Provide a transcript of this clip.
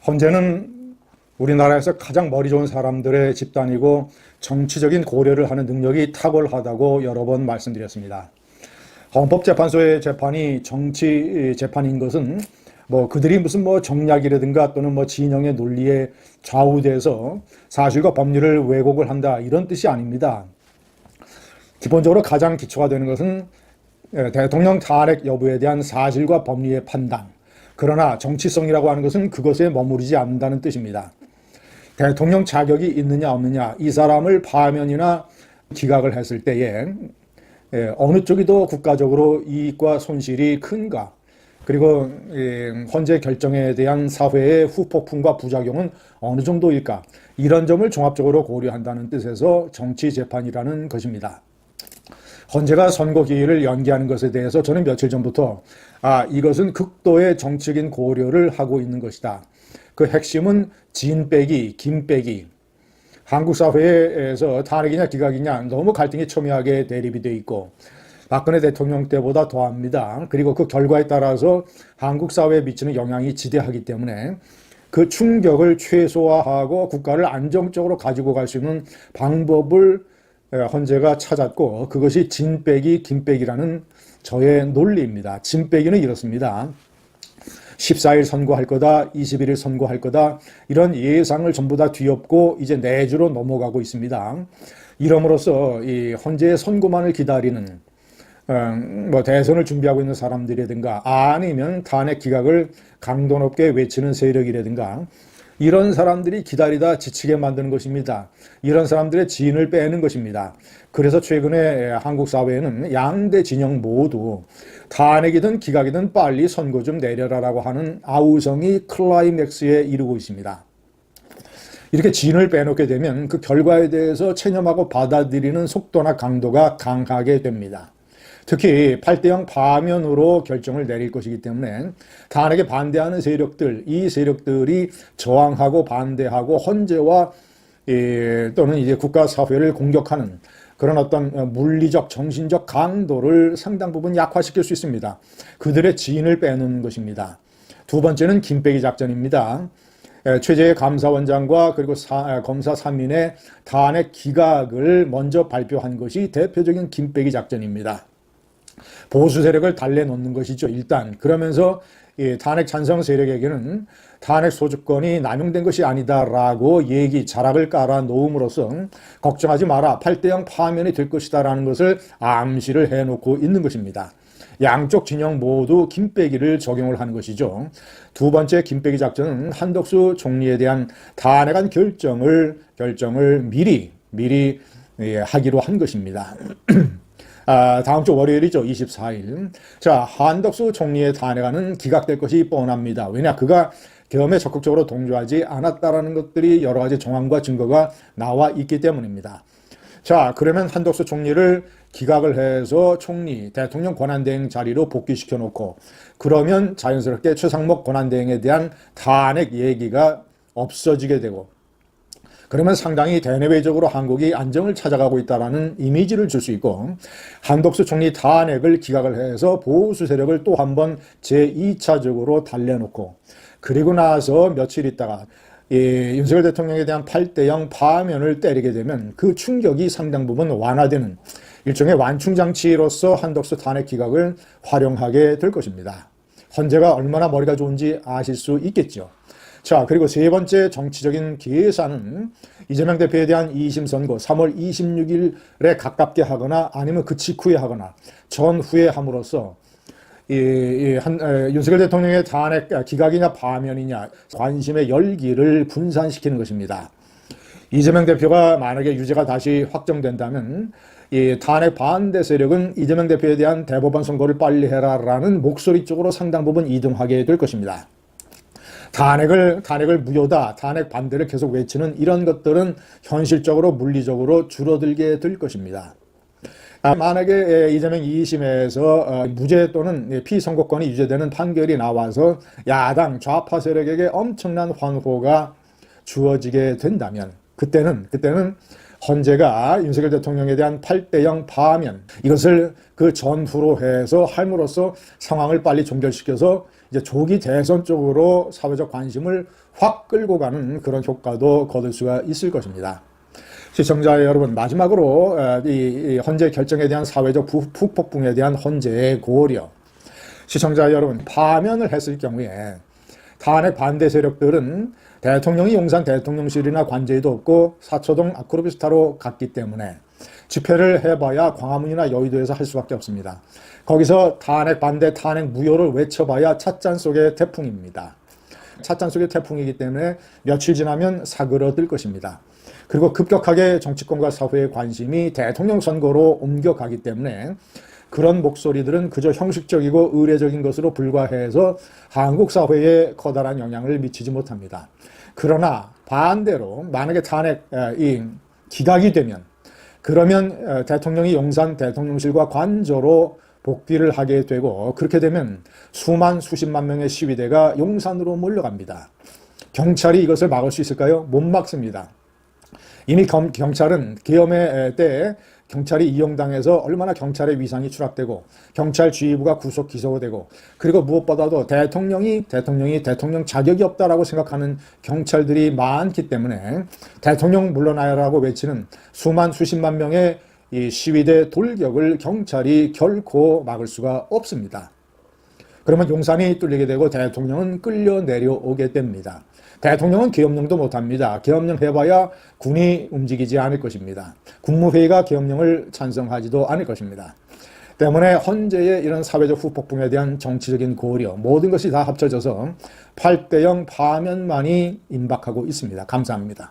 헌재는 우리나라에서 가장 머리 좋은 사람들의 집단이고 정치적인 고려를 하는 능력이 탁월하다고 여러 번 말씀드렸습니다. 헌법재판소의 재판이 정치 재판인 것은 그들이 무슨 정략이라든가 또는 진영의 논리에 좌우돼서 사실과 법률을 왜곡을 한다 이런 뜻이 아닙니다. 기본적으로 가장 기초가 되는 것은 대통령 탄핵 여부에 대한 사실과 법리의 판단. 그러나 정치성이라고 하는 것은 그것에 머무르지 않는다는 뜻입니다. 대통령 자격이 있느냐 없느냐, 이 사람을 파면이나 기각을 했을 때에 어느 쪽이 더 국가적으로 이익과 손실이 큰가, 그리고 헌재 결정에 대한 사회의 후폭풍과 부작용은 어느 정도일까, 이런 점을 종합적으로 고려한다는 뜻에서 정치재판이라는 것입니다. 헌재가 선고 기일을 연기하는 것에 대해서 저는 며칠 전부터 이것은 극도의 정치적인 고려를 하고 있는 것이다. 그 핵심은 진 빼기, 김 빼기. 한국 사회에서 탄핵이냐 기각이냐 너무 갈등이 첨예하게 대립이 되어 있고 박근혜 대통령 때보다 더합니다. 그리고 그 결과에 따라서 한국 사회에 미치는 영향이 지대하기 때문에 그 충격을 최소화하고 국가를 안정적으로 가지고 갈 수 있는 방법을 헌재가 찾았고, 그것이 진 빼기, 김 빼기라는 저의 논리입니다. 진 빼기는 이렇습니다. 14일 선고할 거다, 21일 선고할 거다, 이런 예상을 전부 다 뒤엎고 이제 내주로 넘어가고 있습니다. 이러므로써 이 헌재의 선고만을 기다리는 대선을 준비하고 있는 사람들이라든가 아니면 탄핵 기각을 강도 높게 외치는 세력이라든가 이런 사람들이 기다리다 지치게 만드는 것입니다. 이런 사람들의 진을 빼는 것입니다. 그래서 최근에 한국 사회에는 양대 진영 모두 탄핵이든 기각이든 빨리 선고 좀 내려라라고 하는 아우성이 클라이맥스에 이르고 있습니다. 이렇게 진을 빼놓게 되면 그 결과에 대해서 체념하고 받아들이는 속도나 강도가 강하게 됩니다. 특히 8대0 파면으로 결정을 내릴 것이기 때문에 탄핵에 반대하는 세력들, 이 세력들이 저항하고 반대하고 헌재와 또는 이제 국가 사회를 공격하는 그런 어떤 물리적, 정신적 강도를 상당 부분 약화시킬 수 있습니다. 그들의 진을 빼놓는 것입니다. 두 번째는 김빼기 작전입니다. 최재해 감사원장과 그리고 검사 3인의 탄핵 기각을 먼저 발표한 것이 대표적인 김빼기 작전입니다. 보수 세력을 달래놓는 것이죠. 일단 그러면서 탄핵 찬성 세력에게는 탄핵 소주권이 남용된 것이 아니다라고 자락을 깔아놓음으로써 걱정하지 마라, 8대0 파면이 될 것이다라는 것을 암시를 해놓고 있는 것입니다. 양쪽 진영 모두 김빼기를 적용을 하는 것이죠. 두 번째 김빼기 작전은 한덕수 총리에 대한 탄핵안 결정을 미리 하기로 한 것입니다. 다음 주 월요일이죠. 24일. 자, 한덕수 총리의 탄핵안은 기각될 것이 뻔합니다. 왜냐? 그가 계엄에 적극적으로 동조하지 않았다라는 것들이 여러 가지 정황과 증거가 나와 있기 때문입니다. 자, 그러면 한덕수 총리를 기각을 해서 대통령 권한대행 자리로 복귀시켜 놓고 그러면 자연스럽게 최상목 권한대행에 대한 탄핵 얘기가 없어지게 되고 그러면 상당히 대내외적으로 한국이 안정을 찾아가고 있다는 이미지를 줄 수 있고 한덕수 총리 탄핵을 기각을 해서 보수 세력을 또 한 번 제2차적으로 달래놓고 그리고 나서 며칠 있다가 윤석열 대통령에 대한 8대0 파면을 때리게 되면 그 충격이 상당 부분 완화되는 일종의 완충장치로서 한덕수 탄핵 기각을 활용하게 될 것입니다. 헌재가 얼마나 머리가 좋은지 아실 수 있겠죠. 자, 그리고 세 번째 정치적인 계산은 이재명 대표에 대한 2심 선고 3월 26일에 가깝게 하거나 아니면 그 직후에 하거나 전후에 함으로써 윤석열 대통령의 탄핵 기각이냐 파면이냐 관심의 열기를 분산시키는 것입니다. 이재명 대표가 만약에 유죄가 다시 확정된다면 이 탄핵 반대 세력은 이재명 대표에 대한 대법원 선고를 빨리 해라라는 목소리 쪽으로 상당 부분 이동하게 될 것입니다. 탄핵을 무효다, 탄핵 반대를 계속 외치는 이런 것들은 현실적으로 물리적으로 줄어들게 될 것입니다. 만약에 이재명 2심에서 무죄 또는 피선고권이 유죄되는 판결이 나와서 야당 좌파 세력에게 엄청난 환호가 주어지게 된다면 그때는 헌재가 윤석열 대통령에 대한 8대0 파면 이것을 그 전후로 해서 함으로써 상황을 빨리 종결시켜서 이제 조기 대선 쪽으로 사회적 관심을 확 끌고 가는 그런 효과도 거둘 수가 있을 것입니다. 시청자 여러분, 마지막으로 이 헌재 결정에 대한 사회적 후폭풍에 대한 헌재의 고려. 시청자 여러분, 파면을 했을 경우에 탄핵 반대 세력들은 대통령이 용산 대통령실이나 관저에도 없고 사초동 아크로비스타로 갔기 때문에 집회를 해봐야 광화문이나 여의도에서 할 수밖에 없습니다. 거기서 탄핵 반대, 탄핵 무효를 외쳐봐야 찻잔 속의 태풍입니다. 찻잔 속의 태풍이기 때문에 며칠 지나면 사그러들 것입니다. 그리고 급격하게 정치권과 사회의 관심이 대통령 선거로 옮겨가기 때문에 그런 목소리들은 그저 형식적이고 의례적인 것으로 불과해서 한국 사회에 커다란 영향을 미치지 못합니다. 그러나 반대로 만약에 탄핵이 기각이 되면 그러면 대통령이 용산 대통령실과 관저로 복귀를 하게 되고 그렇게 되면 수십만 명의 시위대가 용산으로 몰려갑니다. 경찰이 이것을 막을 수 있을까요? 못 막습니다. 이미 경찰은 계엄의 때에 경찰이 이용당해서 얼마나 경찰의 위상이 추락되고 경찰 지휘부가 구속 기소되고 그리고 무엇보다도 대통령 자격이 없다라고 생각하는 경찰들이 많기 때문에 대통령 물러나야라고 외치는 수십만 명의 이 시위대 돌격을 경찰이 결코 막을 수가 없습니다. 그러면 용산이 뚫리게 되고 대통령은 끌려 내려오게 됩니다. 대통령은 계엄령도 못합니다. 계엄령 해봐야 군이 움직이지 않을 것입니다. 국무회의가 계엄령을 찬성하지도 않을 것입니다. 때문에 헌재의 이런 사회적 후폭풍에 대한 정치적인 고려, 모든 것이 다 합쳐져서 8대0 파면만이 임박하고 있습니다. 감사합니다.